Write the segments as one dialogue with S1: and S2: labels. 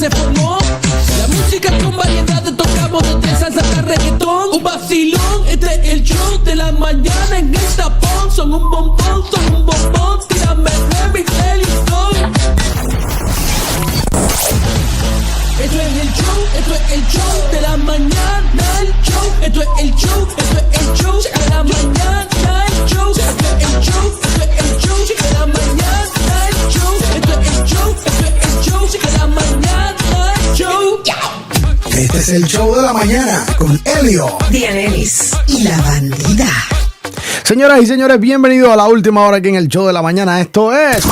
S1: se formó. La música con variedades, tocamos desde salsa hasta reggaetón. Un vacilón, este es el show de la mañana en el tapón. Son un bombón, tírame remix, Elison. Esto es el show de la mañana, el show. Esto es el show de la mañana, el show. Esto es el show de la mañana, el show. Esto es el show de la mañana, el show.
S2: Este es el show de la mañana con Elio,
S3: Dianelis y la bandida.
S4: Señoras y señores, bienvenidos a la última hora aquí en el show de la mañana. Esto es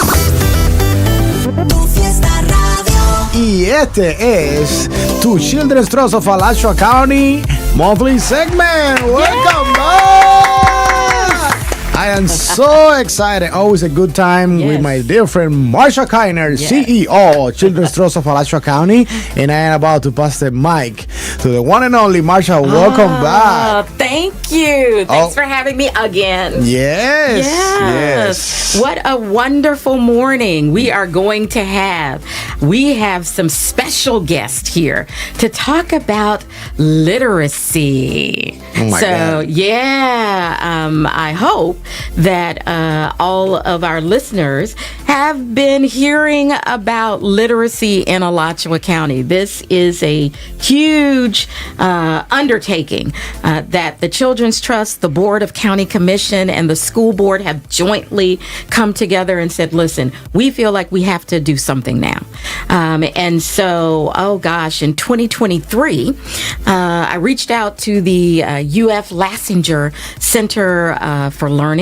S3: Tu Fiesta Radio.
S4: y este es Tu Children's Trust of Alachua County Monthly Segment. Welcome back. I am so excited. Always a good time with my dear friend Marsha Kiner, CEO, Children's Trust of Alachua County, and I am about to pass the mic to the one and only Marsha. Welcome back.
S5: Thank you. Thanks for having me again.
S4: Yes.
S5: What a wonderful morning we are going to have. We have some special guests here to talk about literacy.
S4: Oh my God.
S5: I hope that all of our listeners have been hearing about literacy in Alachua County. This is a huge undertaking that the Children's Trust, the Board of County Commission, and the school board have jointly come together and said, listen, we feel like we have to do something now. And so, in 2023, I reached out to the UF Lassinger Center for Learning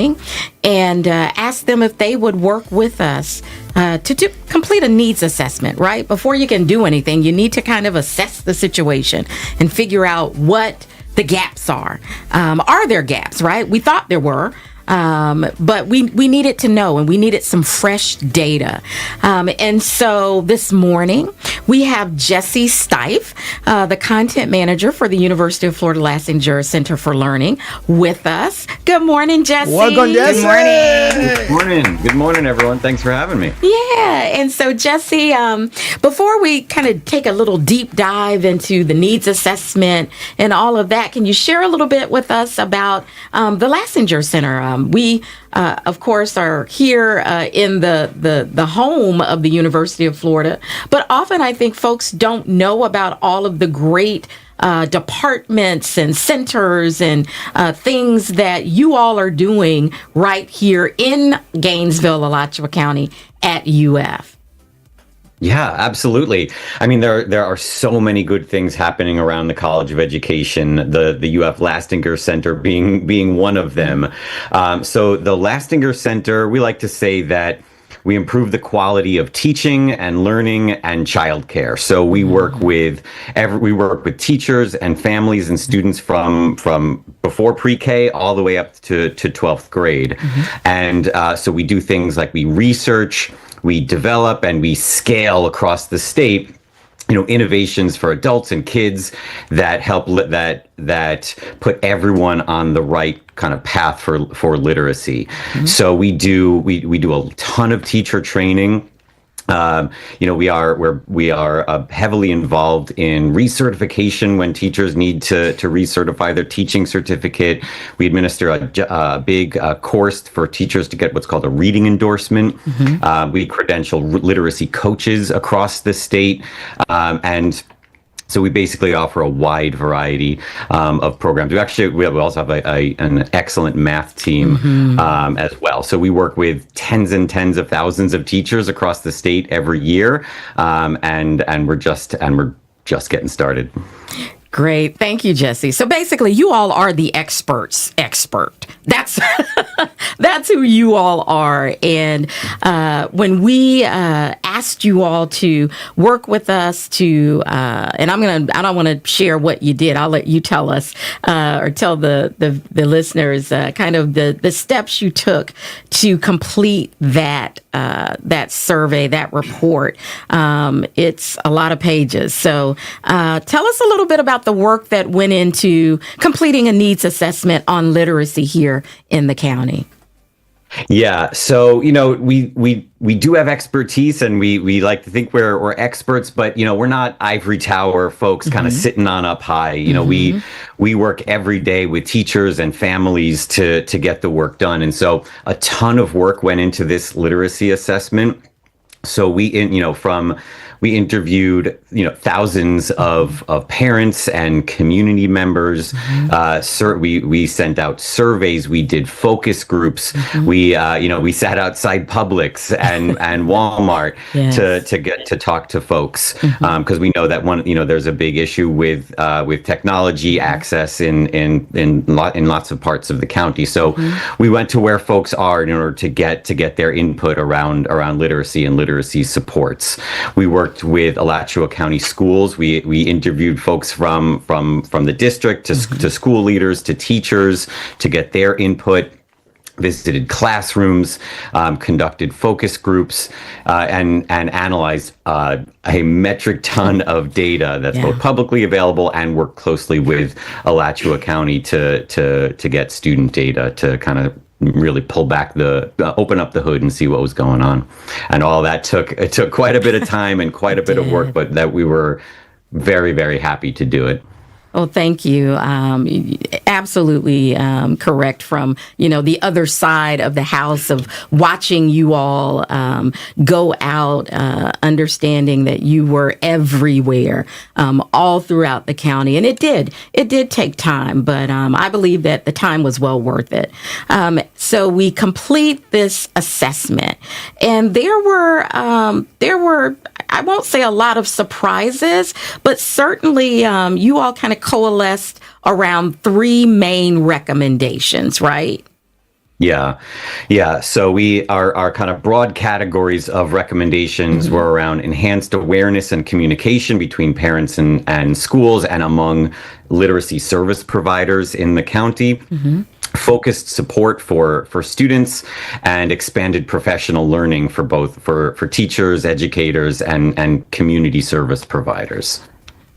S5: and asked them if they would work with us to complete a needs assessment, right? Before you can do anything, you need to kind of assess the situation and figure out what the gaps are. Are there gaps, right? We thought there were. But we needed to know, and we needed some fresh data. And so this morning, we have Jesse Stife, the content manager for the University of Florida Lassinger Center for Learning, with us. Good morning, Jesse.
S4: Welcome, Jesse.
S5: Good morning.
S6: Good morning, everyone. Thanks for having me.
S5: Yeah, and so Jesse, before we kind of take a little deep dive into the needs assessment and all of that, can you share a little bit with us about the Lassinger Center? We, of course, are here in the home of the University of Florida, but often I think folks don't know about all of the great departments and centers and things that you all are doing right here in Gainesville, Alachua County at UF.
S6: Yeah, absolutely. I mean, there are so many good things happening around the College of Education, the UF Lastinger Center being one of them. So the Lastinger Center, we like to say that we improve the quality of teaching and learning and childcare. So we work with teachers and families and students from before pre-K all the way up to 12th grade. And so we do things like we research, we develop, and we scale across the state, innovations for adults and kids that help that put everyone on the right kind of path for literacy. So we do a ton of teacher training. We are heavily involved in recertification when teachers need to recertify their teaching certificate. We administer a big course for teachers to get what's called a reading endorsement. We credential literacy coaches across the state, and so we basically offer a wide variety of programs. We also have an excellent math team as well. So we work with tens and tens of thousands of teachers across the state every year, and we're just getting started.
S5: Great. Thank you, Jesse. So basically, you all are the expert. That's that's who you all are. And when we asked you all to work with us to, and I don't want to share what you did. I'll let you tell us or tell the listeners kind of the steps you took to complete that survey, that report. It's a lot of pages. So tell us a little bit about the work that went into completing a needs assessment on literacy here in the county.
S6: Yeah, so we do have expertise, and we like to think we're experts, but we're not ivory tower folks kind of sitting on up high. We work every day with teachers and families to get the work done, and so a ton of work went into this literacy assessment. So we interviewed thousands of parents and community members. We sent out surveys. We did focus groups. We sat outside Publix and Walmart to get to talk to folks, because we know that there's a big issue with technology access in lots of parts of the county. So we went to where folks are in order to get their input around literacy and literacy supports. We worked with Alachua County schools. We interviewed folks from the district to school leaders to teachers to get their input. Visited classrooms, conducted focus groups, and analyzed a metric ton of data that's both publicly available, and worked closely with Alachua County to get student data to kind of really pull back open up the hood and see what was going on. And all that took quite a bit of time and quite a bit of work, but that we were very, very happy to do it.
S5: Well, thank you. Absolutely correct from, the other side of the house of watching you all go out, understanding that you were everywhere, all throughout the county. And it did take time, but I believe that the time was well worth it. So we complete this assessment, and there were, I won't say a lot of surprises, but certainly you all kind of coalesced around three main recommendations, right?
S6: Yeah. So our kind of broad categories of recommendations were around enhanced awareness and communication between parents and schools and among literacy service providers in the county. Focused support for students, and expanded professional learning for teachers, educators, and community service providers.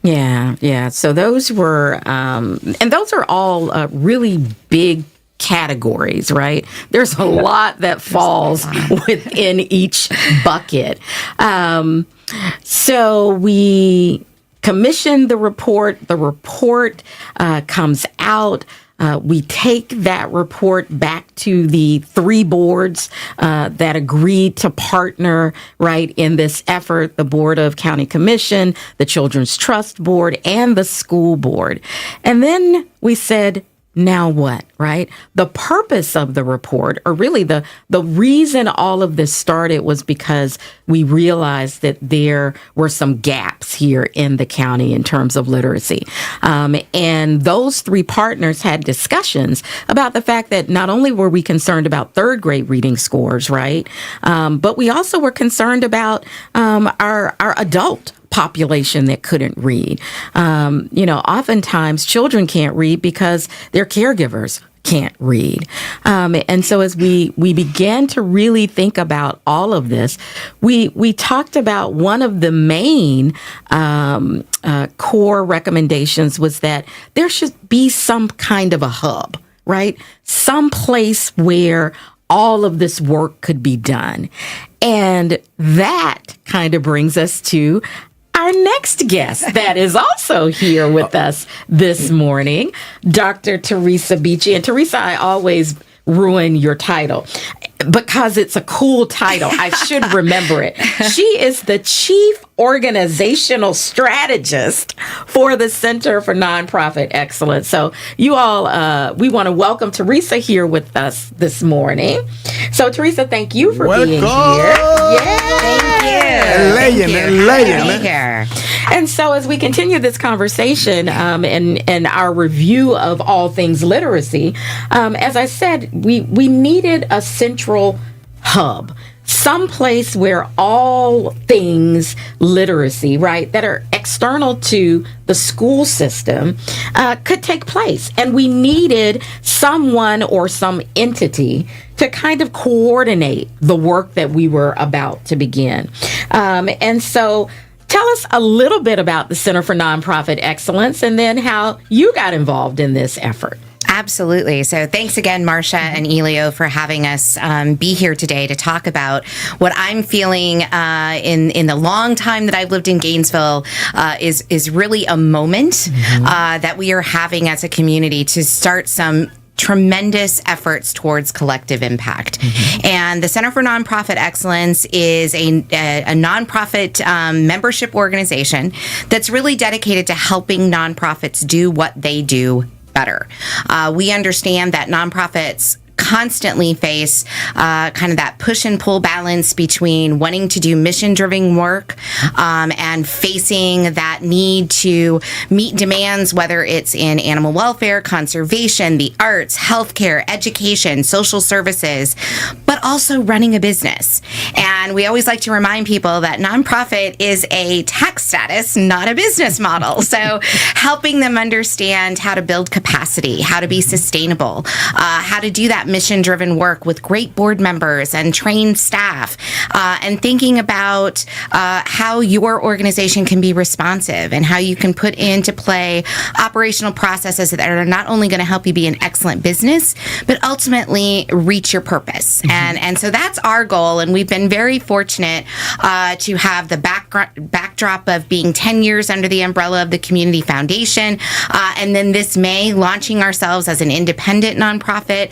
S6: Yeah. So those were, and those are all really big categories, right? There's a lot that falls within each bucket. So we commissioned the report. The report comes out. We take that report back to the three boards that agreed to partner, right, in this effort: the Board of County Commission, the Children's Trust Board, and the school board. And then we said, now what, right? The purpose of the report, or really the reason all of this started, was because we realized that there were some gaps here in the county in terms of literacy. And those three partners had discussions about the fact that not only were we concerned about third grade reading scores, right? But we also were concerned about our adult population that couldn't read. Oftentimes children can't read because their caregivers can't read. And so as we began to really think about all of this, we talked about one of the main core recommendations was that there should be some kind of a hub, right? Some place where all of this work could be done. And that kind of brings us to our next guest that is also here with us this morning, Dr. Teresa Beachy. And Teresa, I always ruin your title because it's a cool title. I should remember it. She is the Chief Organizational Strategist for the Center for Nonprofit Excellence. So you all, we want to welcome Teresa here with us this morning. So Teresa, thank you for being here. Yeah.
S4: Thank you.
S5: And so as we continue this conversation and our review of all things literacy, as I said, we needed a central hub, someplace where all things literacy, right, that are external to the school system could take place. And we needed someone or some entity to kind of coordinate the work that we were about to begin. And so tell us a little bit about the Center for Nonprofit Excellence and then how you got involved in this effort.
S7: Absolutely. So thanks again, Marcia and Elio, for having us be here today to talk about what I'm feeling in the long time that I've lived in Gainesville is really a moment that we are having as a community to start some tremendous efforts towards collective impact. And the Center for Nonprofit Excellence is a nonprofit membership organization that's really dedicated to helping nonprofits do what they do better. We understand that nonprofits constantly face kind of that push and pull balance between wanting to do mission-driven work and facing that need to meet demands, whether it's in animal welfare, conservation, the arts, healthcare, education, social services, but also running a business. And we always like to remind people that nonprofit is a tax status, not a business model. So helping them understand how to build capacity, how to be sustainable, how to do that mission-driven work with great board members and trained staff, and thinking about how your organization can be responsive and how you can put into play operational processes that are not only going to help you be an excellent business, but ultimately reach your purpose. And so that's our goal, and we've been very fortunate to have the backdrop of being 10 years under the umbrella of the Community Foundation, and then this May launching ourselves as an independent nonprofit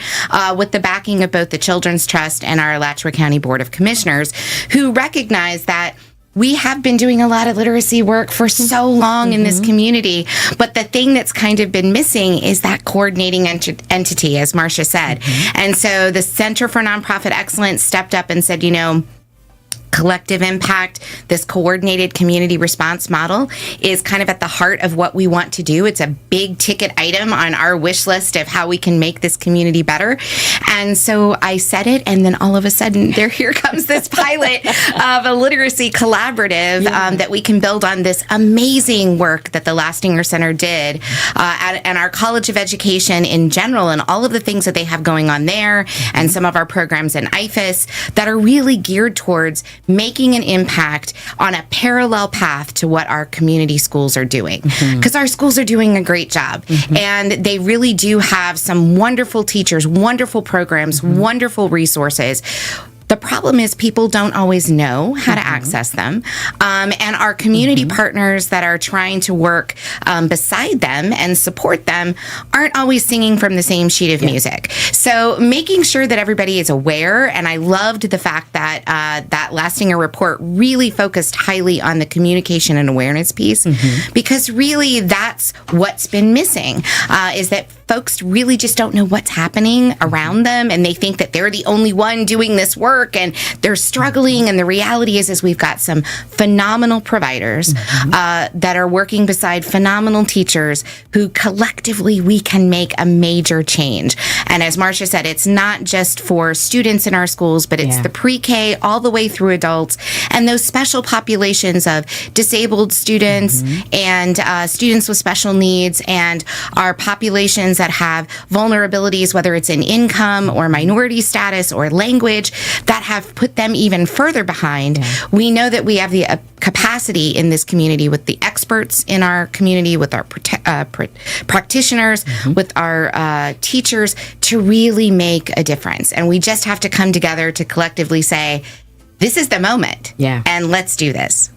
S7: with the backing of both the Children's Trust and our Alachua County Board of Commissioners, who recognize that we have been doing a lot of literacy work for so long in this community, but the thing that's kind of been missing is that coordinating entity, as Marcia said. And so the Center for Nonprofit Excellence stepped up and said, collective impact, this coordinated community response model is kind of at the heart of what we want to do. It's a big ticket item on our wish list of how we can make this community better. And so I said it, and then all of a sudden, here comes this pilot of a literacy collaborative that we can build on this amazing work that the Lastinger Center did, and our College of Education in general, and all of the things that they have going on there, and some of our programs in IFAS that are really geared towards making an impact on a parallel path to what our community schools are doing. Because our schools are doing a great job. And they really do have some wonderful teachers, wonderful programs, wonderful resources. The problem is people don't always know how to access them. And our community partners that are trying to work beside them and support them aren't always singing from the same sheet of music. So making sure that everybody is aware, and I loved the fact that that Lastinger report really focused highly on the communication and awareness piece, because really that's what's been missing, is that folks really just don't know what's happening around them, and they think that they're the only one doing this work, and they're struggling. And the reality is we've got some phenomenal providers that are working beside phenomenal teachers who collectively we can make a major change. And as Marcia said, it's not just for students in our schools, but it's the pre-K all the way through adults, and those special populations of disabled students and students with special needs, and our populations that have vulnerabilities, whether it's in income or minority status or language, that have put them even further behind. We know that we have the capacity in this community with the experts in our community, with our practitioners, with our teachers, to really make a difference. And we just have to come together to collectively say, this is the moment, and let's do this.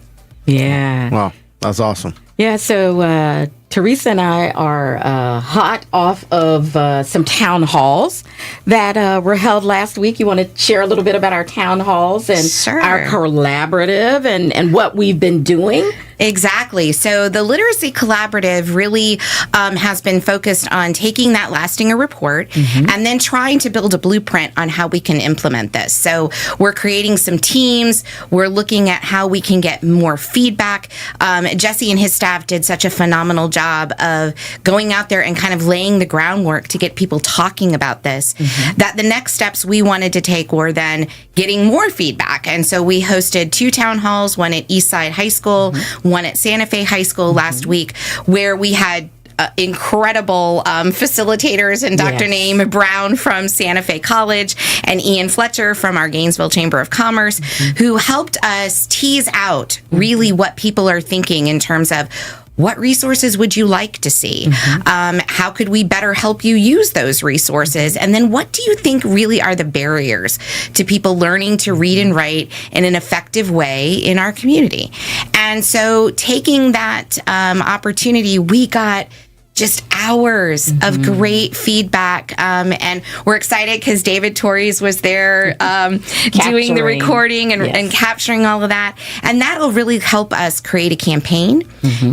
S4: Wow, that's awesome.
S5: Yeah, so Teresa and I are hot off of some town halls that were held last week. You want to share a little bit about our town halls and our collaborative and what we've been doing?
S7: Exactly. So the Literacy Collaborative really has been focused on taking that Lastinger report and then trying to build a blueprint on how we can implement this. So we're creating some teams. We're looking at how we can get more feedback. Jesse and his staff did such a phenomenal job of going out there and kind of laying the groundwork to get people talking about this, that the next steps we wanted to take were then getting more feedback. And so we hosted 2 town halls, one at Eastside High School, one at Santa Fe High School last week, where we had incredible facilitators, and Dr. Naeem Brown from Santa Fe College and Ian Fletcher from our Gainesville Chamber of Commerce, who helped us tease out really what people are thinking in terms of what resources would you like to see? How could we better help you use those resources? And then what do you think really are the barriers to people learning to read and write in an effective way in our community? And so taking that opportunity, we got just hours of great feedback. And we're excited because David Torres was there doing the recording and capturing all of that. And that'll really help us create a campaign,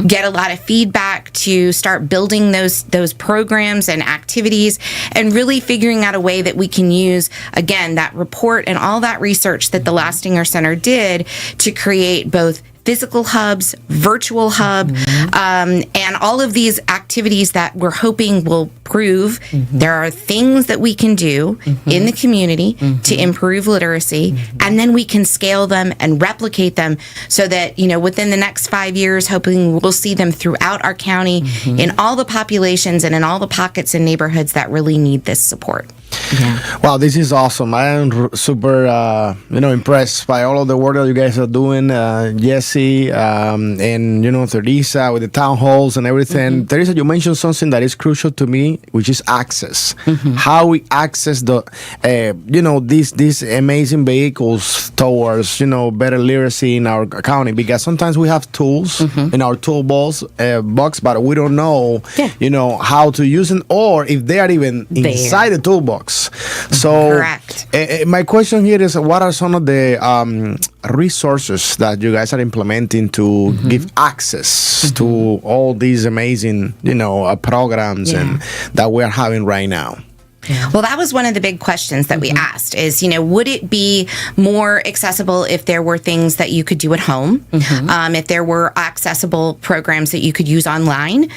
S7: get a lot of feedback to start building those programs and activities, and really figuring out a way that we can use, again, that report and all that research that the Lastinger Center did to create both physical hubs, virtual hub, and all of these activities that we're hoping will prove there are things that we can do in the community to improve literacy, and then we can scale them and replicate them so that, within the next 5 years, hoping we'll see them throughout our county in all the populations and in all the pockets and neighborhoods that really need this support.
S5: Yeah.
S4: Wow, this is awesome. I am super, impressed by all of the work that you guys are doing, Jesse, and Teresa with the town halls and everything. Teresa, you mentioned something that is crucial to me, which is access. How we access the, these amazing vehicles towards, better literacy in our county, because sometimes we have tools in our toolbox, but we don't know, how to use them, or if they are even inside the toolbox. So,
S7: correct.
S4: My question here is, what are some of the resources that you guys are implementing to give access to all these amazing, programs and that we're having right now?
S7: Well, that was one of the big questions that we asked is, would it be more accessible if there were things that you could do at home, if there were accessible programs that you could use online,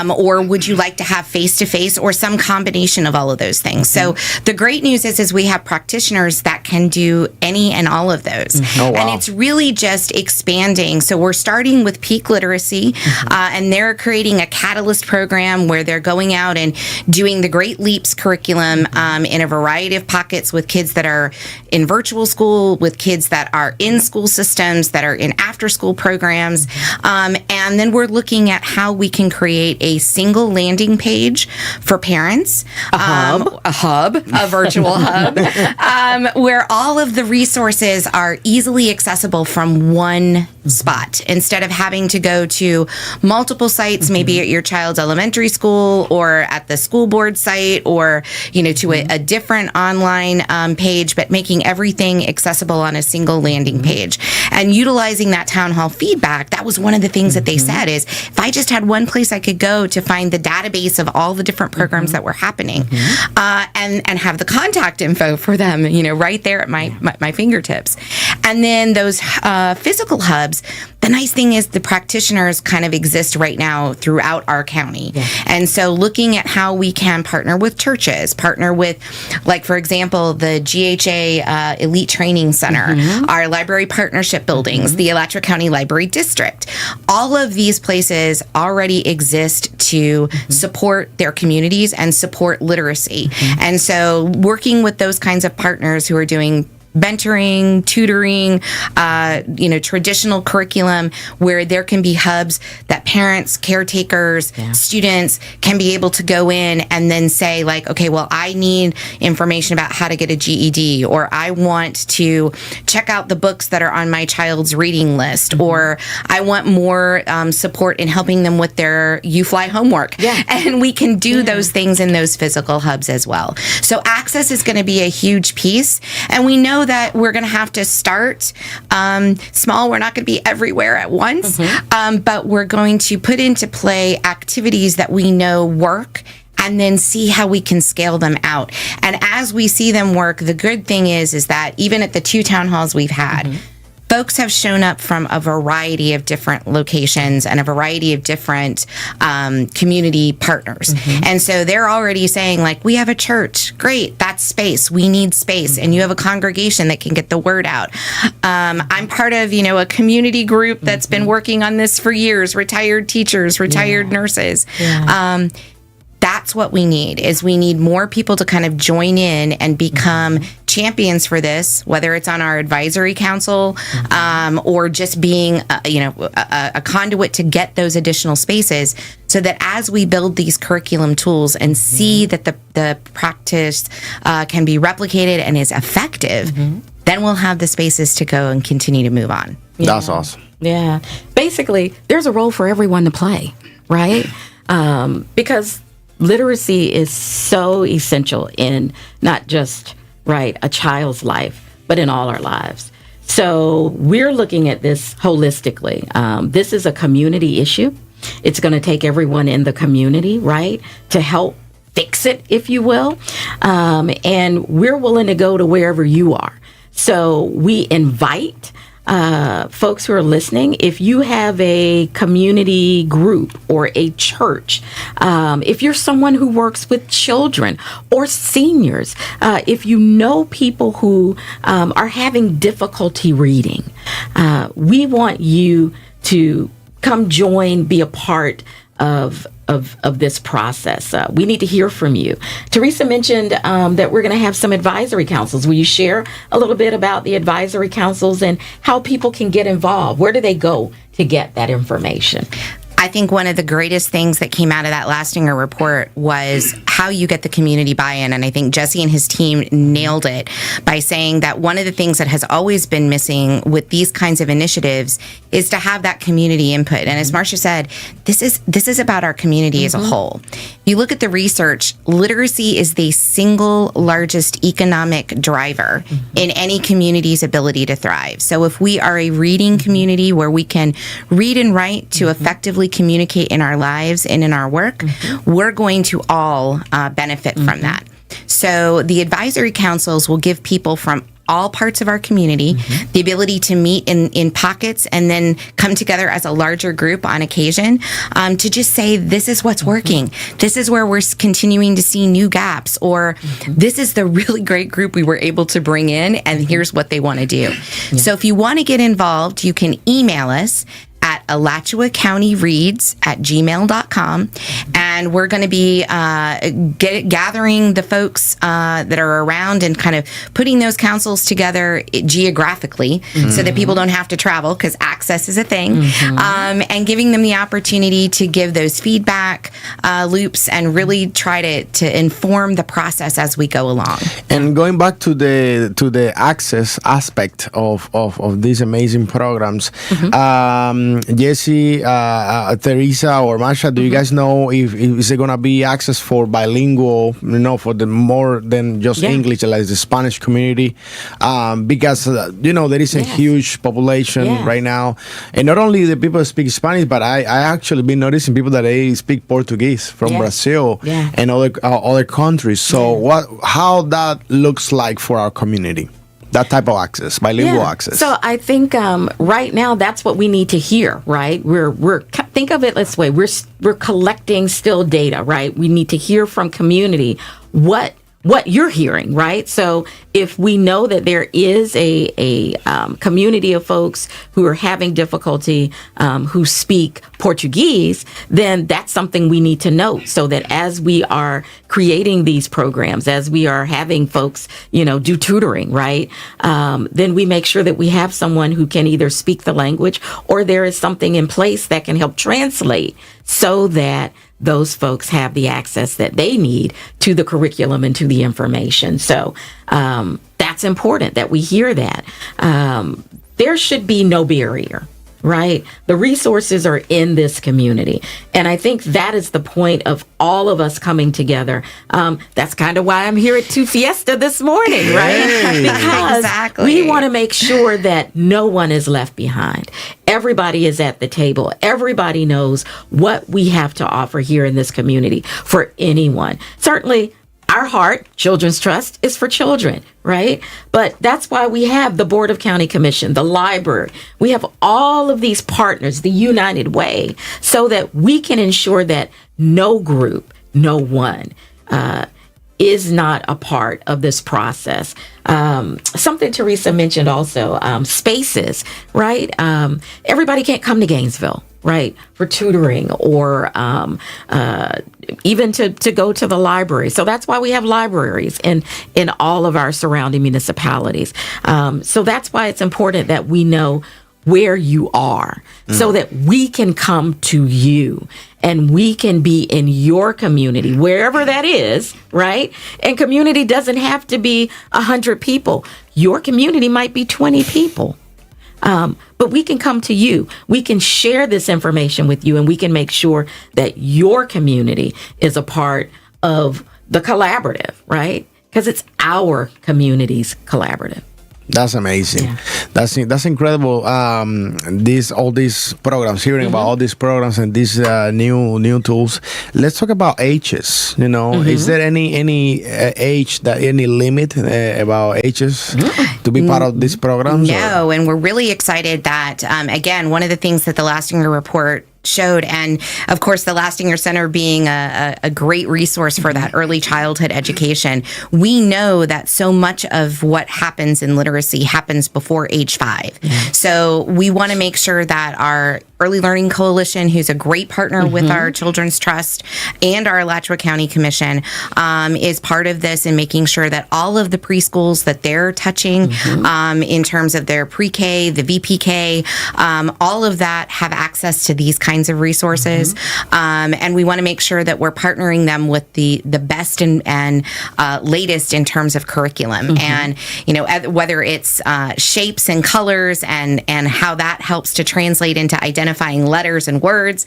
S7: or would you like to have face-to-face or some combination of all of those things? So the great news is we have practitioners that can do any and all of those.
S4: Oh, wow.
S7: And it's really just expanding. So we're starting with peak literacy, and they're creating a catalyst program where they're going out and doing the Great Leaps curriculum in a variety of pockets with kids that are in virtual school, with kids that are in school systems, that are in after-school programs. And then we're looking at how we can create a single landing page for parents, a virtual hub, where all of the resources are easily accessible from one spot instead of having to go to multiple sites, maybe at your child's elementary school or at the school board site, or to a different online page, but making everything accessible on a single landing page. And utilizing that town hall feedback, that was one of the things that they said is, if I just had one place I could go to find the database of all the different programs that were happening, and have the contact info for them, right there at my fingertips. And then those physical hubs, the nice thing is the practitioners kind of exist right now throughout our county. And so looking at how we can partner with churches, partner with, like, for example, the GHA Elite Training Center, our library partnership buildings, the Alachua County Library District. All of these places already exist to support their communities and support literacy. And so working with those kinds of partners who are doing mentoring, tutoring, traditional curriculum where there can be hubs that parents, caretakers, students can be able to go in and then say, like, okay, well, I need information about how to get a GED, or I want to check out the books that are on my child's reading list, or I want more support in helping them with their U-Fly homework. And we can do those things in those physical hubs as well. So access is going to be a huge piece, and we know that we're going to have to start small. We're not going to be everywhere at once, but we're going to put into play activities that we know work, and then see how we can scale them out. And as we see them work, the good thing is that even at the 2 town halls we've had, folks have shown up from a variety of different locations and a variety of different community partners. And so they're already saying, like, we have a church. Great. That's space. We need space. And you have a congregation that can get the word out. I'm part of, a community group that's been working on this for years, retired teachers, retired nurses. That's what we need, is we need more people to kind of join in and become champions for this, whether it's on our advisory council or just being, a conduit to get those additional spaces, so that as we build these curriculum tools and see that the practice can be replicated and is effective, then we'll have the spaces to go and continue to move on.
S4: Yeah. That's awesome.
S5: Yeah. Basically, there's a role for everyone to play, right? Because literacy is so essential in not just, a child's life, but in all our lives. So we're looking at this holistically. This is a community issue. It's going to take everyone in the community, right, to help fix it, if you will. And we're willing to go to wherever you are. So we invite folks who are listening, if you have a community group or a church, if you're someone who works with children or seniors, if you know people who are having difficulty reading, we want you to come join, be a part of this process. We need to hear from you. Teresa mentioned that we're going to have some advisory councils. Will you share a little bit about the advisory councils and how people can get involved? Where do they go to get that information?
S7: I think one of the greatest things that came out of that Lastinger report was how you get the community buy-in. And I think Jesse and his team nailed it by saying that one of the things that has always been missing with these kinds of initiatives is to have that community input. And as Marcia said, this is about our community as a whole. If you look at the research, literacy is the single largest economic driver in any community's ability to thrive. So if we are a reading community where we can read and write to effectively communicate in our lives and in our work, we're going to all benefit from that. So the advisory councils will give people from all parts of our community the ability to meet in pockets and then come together as a larger group on occasion to just say, this is what's working. This is where we're continuing to see new gaps, or this is the really great group we were able to bring in, and here's what they want to do. So if you want to get involved, you can email us at alachuacountyreads@gmail.com, and we're going to be gathering the folks that are around and kind of putting those councils together geographically so that people don't have to travel, because access is a thing, and giving them the opportunity to give those feedback loops and really try to inform the process as we go along.
S4: And going back to the access aspect of these amazing programs, Jesse, Teresa, or Masha, do you guys know if is it going to be access for bilingual, for the more than just English, like the Spanish community? Because, there is a huge population right now. And not only the people that speak Spanish, but I actually been noticing people that they speak Portuguese from Brazil and other countries. So how that looks like for our community? That type of access, bilingual access.
S5: So I think right now that's what we need to hear, right? We're think of it this way: we're collecting still data, right? We need to hear from community what you're hearing, right? So if we know that there is a community of folks who are having difficulty, who speak Portuguese, then that's something we need to note, so that as we are creating these programs, as we are having folks, do tutoring, right? Then we make sure that we have someone who can either speak the language, or there is something in place that can help translate, so that those folks have the access that they need to the curriculum and to the information. So that's important that we hear that. There should be no barrier, right? The resources are in this community. And I think that is the point of all of us coming together. That's kind of why I'm here at Tu Fiesta this morning, right? Because we want to make sure that no one is left behind. Everybody is at the table. Everybody knows what we have to offer here in this community for anyone. Certainly, our heart, Children's Trust, is for children, right? But that's why we have the Board of County Commission, the library. We have all of these partners, the United Way, so that we can ensure that no group, no one is not a part of this process. Something Teresa mentioned also, spaces, right? Everybody can't come to Gainesville, right, for tutoring or even to go to the library. So that's why we have libraries in all of our surrounding municipalities. So that's why it's important that we know where you are so that we can come to you and we can be in your community, wherever that is, right? And community doesn't have to be 100 people. Your community might be 20 people. But we can come to you. We can share this information with you, and we can make sure that your community is a part of the collaborative, right? Because it's our community's collaborative.
S4: That's amazing.
S5: Yeah.
S4: That's incredible. All these programs, hearing about all these programs and these new tools. Let's talk about ages. Is there any age any limit about ages to be part of these programs?
S7: No, and we're really excited that again, one of the things that the Lastinger report showed, and of course the Lastinger Center being a great resource for that early childhood education, we know that so much of what happens in literacy happens before age 5. So we want to make sure that our Early Learning Coalition, who's a great partner with our Children's Trust and our Alachua County Commission, is part of this in making sure that all of the preschools that they're touching in terms of their pre-K, the VPK, all of that have access to these kinds of resources. And we want to make sure that we're partnering them with the best and latest in terms of curriculum. And, whether it's shapes and colors and how that helps to translate into identifying letters and words,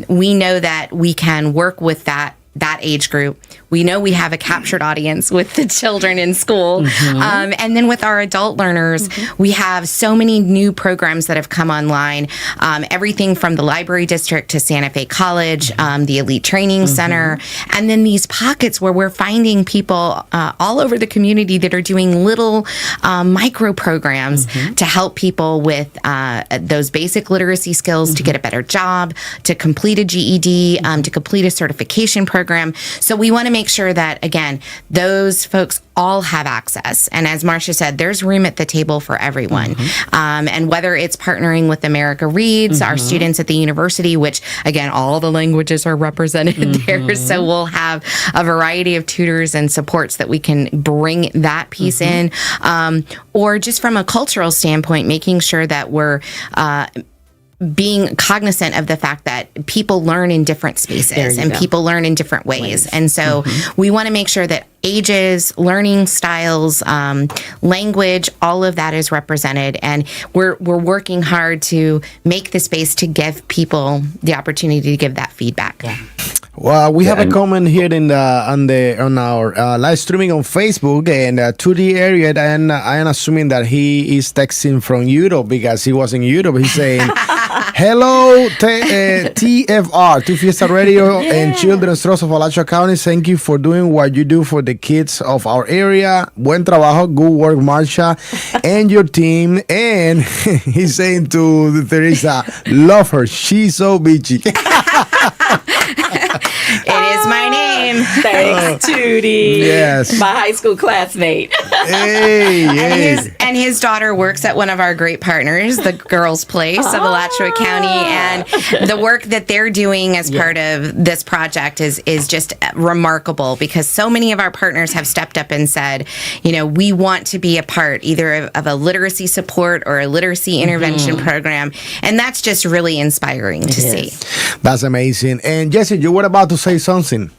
S7: we know that we can work with that age group. We know we have a captured audience with the children in school. And then with our adult learners, we have so many new programs that have come online. Everything from the library district to Santa Fe College, the Elite Training Center, and then these pockets where we're finding people all over the community that are doing little micro programs to help people with those basic literacy skills to get a better job, to complete a GED, to complete a certification program. So we want to make sure that, again, those folks all have access. And as Marcia said, there's room at the table for everyone. And whether it's partnering with America Reads, our students at the university, which, again, all the languages are represented there. So we'll have a variety of tutors and supports that we can bring that piece in. Or just from a cultural standpoint, making sure that we're being cognizant of the fact that people learn in different spaces and people learn in different ways. And so we want to make sure that ages, learning styles, language, all of that is represented. And we're working hard to make the space to give people the opportunity to give that feedback.
S4: Well, we have a comment here on our live streaming on Facebook, and to the area, and I am assuming that he is texting from Europe because he was in Europe. He's saying, "Hello, TFR, Tu Fiesta Radio and Children's Trust of Alachua County. Thank you for doing what you do for the kids of our area. Buen trabajo, good work, Marcia, and your team." And he's saying to Teresa, "Love her. She's so bitchy."
S7: It is my name.
S5: Thanks, Tootie.
S4: Yes.
S5: My high school classmate.
S7: And his daughter works at one of our great partners, the Girls Place of Alachua County. And the work that they're doing as part of this project is just remarkable, because so many of our partners have stepped up and said, we want to be a part either of a literacy support or a literacy intervention program. And that's just really inspiring to see.
S4: That's amazing. And Jesse, you were about to say something.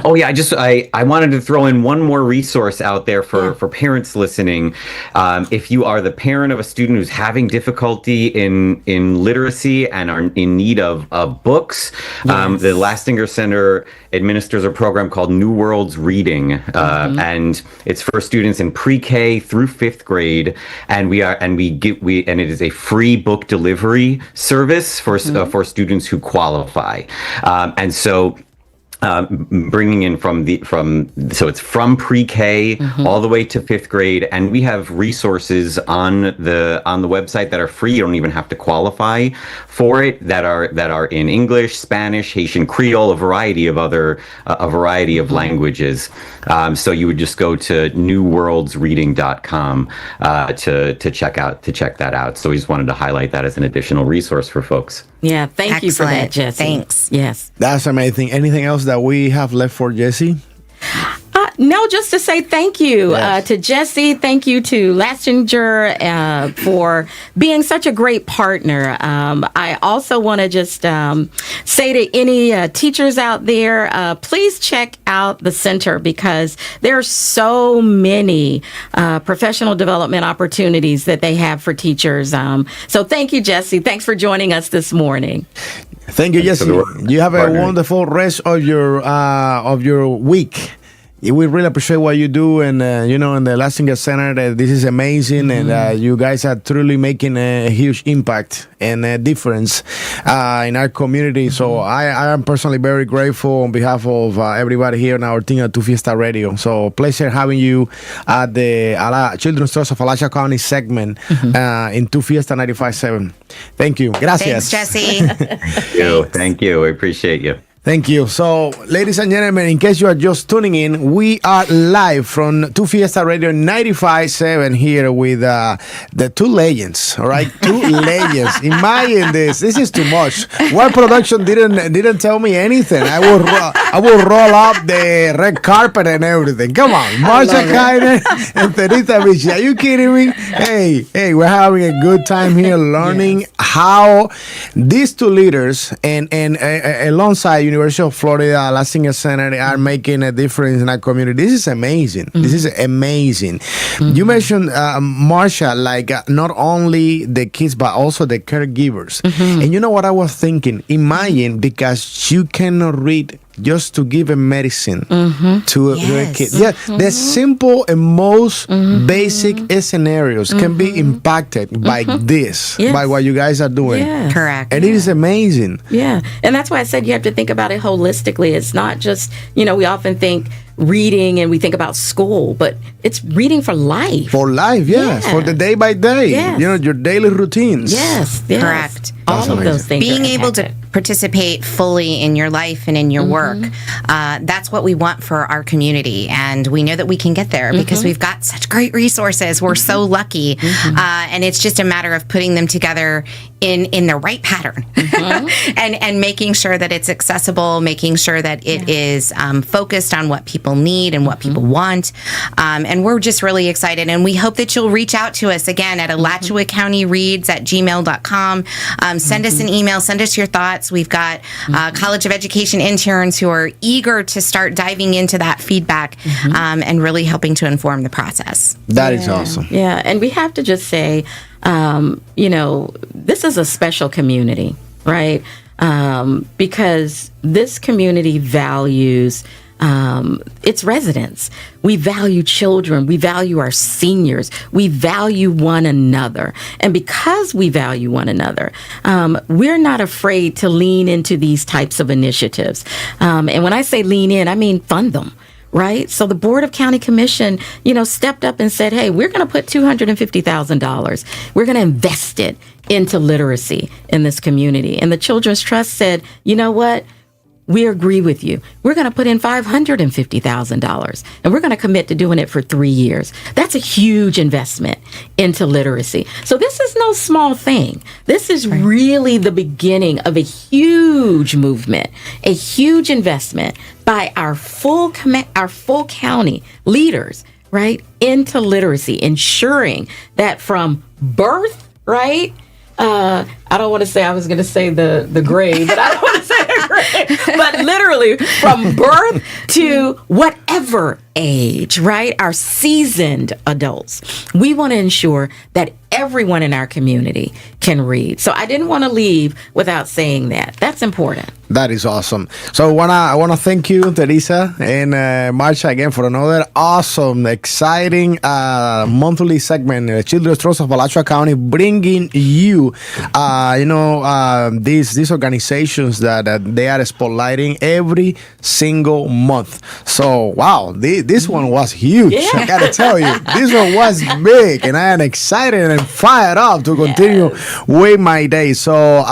S6: Oh yeah, I wanted to throw in one more resource out there for parents listening. If you are the parent of a student who's having difficulty in literacy and are in need of books, the Lastinger Center administers a program called New Worlds Reading, and it's for students in pre-K through 5th grade, and it is a free book delivery service for students who qualify, and so. bringing in so it's from pre-K all the way to 5th grade, and we have resources on the website that are free. You don't even have to qualify for it, that are in English, Spanish, Haitian Creole, a variety of languages. So you would just go to newworldsreading.com to check that out. So we just wanted to highlight that as an additional resource for folks.
S5: Yeah, thank you for that, Jesse.
S7: Thanks.
S5: Yes.
S4: That's amazing. Anything else that we have left for Jesse?
S5: No, just to say thank you to Jesse. Thank you to Lastinger for being such a great partner. I also want to just say to any teachers out there, please check out the center, because there are so many professional development opportunities that they have for teachers. So thank you, Jesse. Thanks for joining us this morning.
S4: Thank you, Jesse. You have a wonderful rest of your week. We really appreciate what you do, and in the Lastinger Center, this is amazing, and you guys are truly making a huge impact and a difference in our community. So I am personally very grateful on behalf of everybody here in our team at Tu Fiesta Radio. So pleasure having you at the Children's Trust of Alachua County segment in Tu Fiesta 95.7. Thank you. Gracias.
S7: Thanks, Jesse.
S6: Thank you. I appreciate you.
S4: Thank you. So, ladies and gentlemen, in case you are just tuning in, we are live from Tu Fiesta Radio 95.7 here with the two legends, all right? Two legends. Imagine this. This is too much. One production didn't tell me anything. I will roll up the red carpet and everything. Come on. Marsha Kainer and Teresa Vichy. Are you kidding me? Hey, we're having a good time here learning how these two leaders and alongside University of Florida Lastinger Center are making a difference in our community. This is amazing. This is amazing. You mentioned, Marsha, like not only the kids, but also the caregivers. And you know what I was thinking? Imagine, because you cannot read, just to give a medicine to a kid. Yeah, the simple and most basic scenarios can be impacted by this, by what you guys are doing.
S5: Yeah.
S7: Correct.
S4: And it is amazing.
S5: Yeah. And that's why I said you have to think about it holistically. It's not just, we often think reading and we think about school, but it's reading for life.
S4: For life, yes.
S5: Yeah.
S4: For the day by day.
S5: Yes.
S4: Your daily routines.
S5: Yes.
S7: Correct.
S5: All of those things.
S7: Being
S5: are
S7: able to
S5: impacted.
S7: participate fully in your life and in your work, that's what we want for our community. And we know that we can get there because we've got such great resources. We're so lucky. And it's just a matter of putting them together in the right pattern and making sure that it's accessible, making sure that it is focused on what people need and what people want. And we're just really excited. And we hope that you'll reach out to us again at alachua@gmail.com. Send us an email, send us your thoughts. We've got College of Education interns who are eager to start diving into that feedback and really helping to inform the process.
S4: That is awesome.
S5: Yeah. And we have to just say, this is a special community, right? Because this community values its residents. We value children. We value our seniors. We value one another. And because we value one another, we're not afraid to lean into these types of initiatives. And when I say lean in, I mean fund them. Right? So the Board of County Commission, stepped up and said, hey, we're going to put $250,000. We're going to invest it into literacy in this community. And the Children's Trust said, you know what? We agree with you. We're going to put in $550,000, and we're going to commit to doing it for 3 years. That's a huge investment into literacy. So this is no small thing. This is really the beginning of a huge movement, a huge investment by our full county leaders, right, into literacy, ensuring that from birth, right? I don't want to say, I was going to say the grave, but I don't want to say the grave. But literally from birth to whatever whatever age, right? Our seasoned adults. We want to ensure that everyone in our community can read. So I didn't want to leave without saying that. That's important.
S4: That is awesome. So I wanna thank you, Teresa and Marsha, again for another awesome, exciting monthly segment, Children's Trust of Alachua County, bringing you, these organizations that they are spotlighting every single month. So wow, this one was huge. Yeah. I gotta tell you, this one was big, and I am excited and fired up to continue with my day. So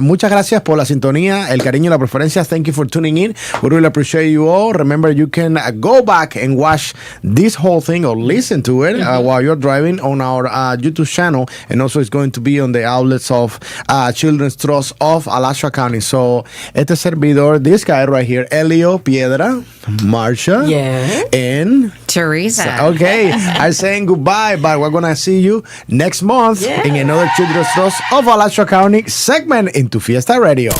S4: muchas gracias por la sintonía, el cariño y la preferencia. Thank you for tuning in. We really appreciate you all. Remember, you can go back and watch this whole thing or listen to it while you're driving on our YouTube channel, and also it's going to be on the outlets of Children's Trust of Alachua County. So este servidor, this guy right here, Elio Piedra, Marsha, and
S7: Teresa.
S4: Okay, I'm saying goodbye, but we're gonna see you next month in another Children's Trust of Alachua County segment in Tu Fiesta Radio.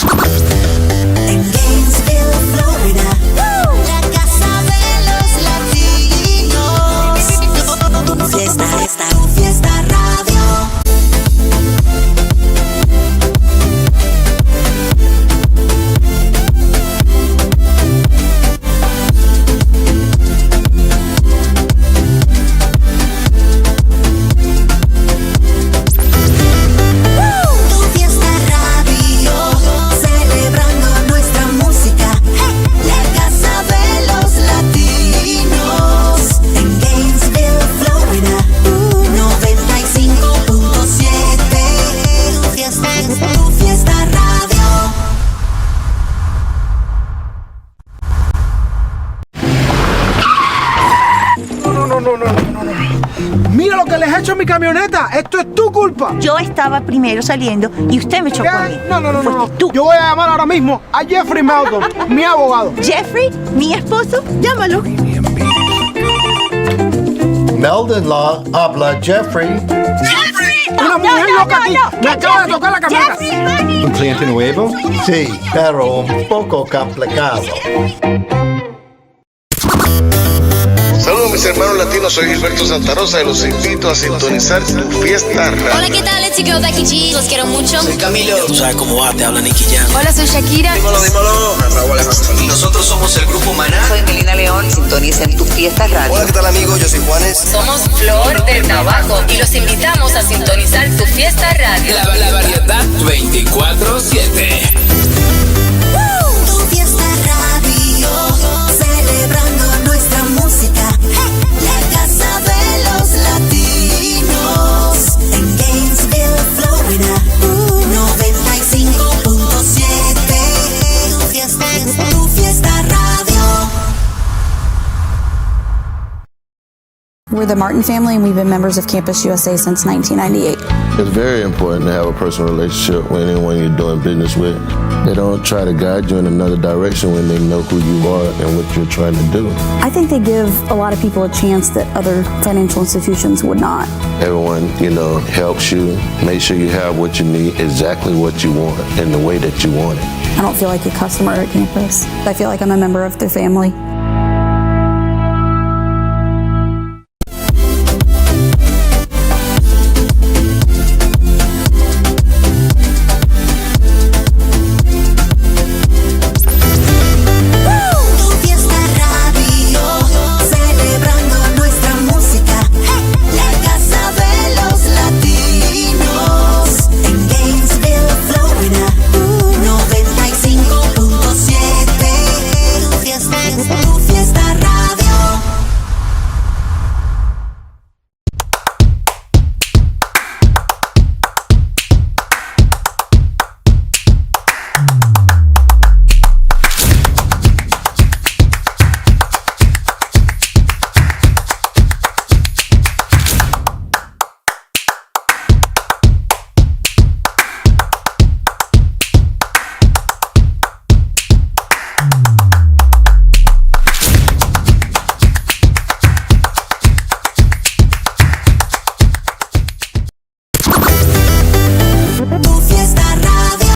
S3: En Gainesville, Florida, la casa de los latinos. Tu fiesta radio. Tu fiesta radio, celebrando nuestra música. La casa de los latinos. En Gainesville, Florida, 95.7. Tu fiesta radio.
S4: Mira lo que les he hecho a mi camioneta. Esto es tu culpa.
S8: Yo estaba primero saliendo y usted me chocó a mí.
S4: No.
S8: Fuiste tú.
S4: Yo voy a llamar ahora mismo a Jeffrey Melton, mi abogado.
S8: Jeffrey, mi esposo, llámalo.
S9: Meldon Law habla Jeffrey.
S4: Una mujer loca aquí. Me acaba de tocar la camioneta.
S9: ¿Un cliente nuevo? Sí, pero un poco complicado.
S10: Saludos mis hermanos latinos, soy Gilberto Santa Rosa y los invito a sintonizar Tu Fiesta Radio.
S11: Hola, ¿qué tal? It's your girl Becky G. Los quiero mucho.
S12: Soy Camilo. Tú sabes cómo va, te habla Nicky Jam.
S11: Hola, soy Shakira.
S12: Dímelo. Raúl Alejandro. Nosotros somos el grupo Manana.
S13: Soy Melina León. Sintoniza en Tu Fiesta Radio.
S12: Hola, ¿qué tal amigos? Yo soy Juanes.
S11: Somos Flor de Tabaco y los invitamos a sintonizar Tu Fiesta Radio.
S12: La variedad 24/7.
S3: Tu fiesta radio, celebrando nuestra música. La casa de los latinos. En Gainesville, Florida, 95.7. Tu fiesta radio.
S14: We're the Martin family, and we've been members of Campus USA since 1998.
S15: It's very important to have a personal relationship with anyone you're doing business with. They don't try to guide you in another direction when they know who you are and what you're trying to do.
S14: I think they give a lot of people a chance that other financial institutions would not.
S15: Everyone, helps you. Make sure you have what you need, exactly what you want, in the way that you want it.
S14: I don't feel like a customer at campus. I feel like I'm a member of their family.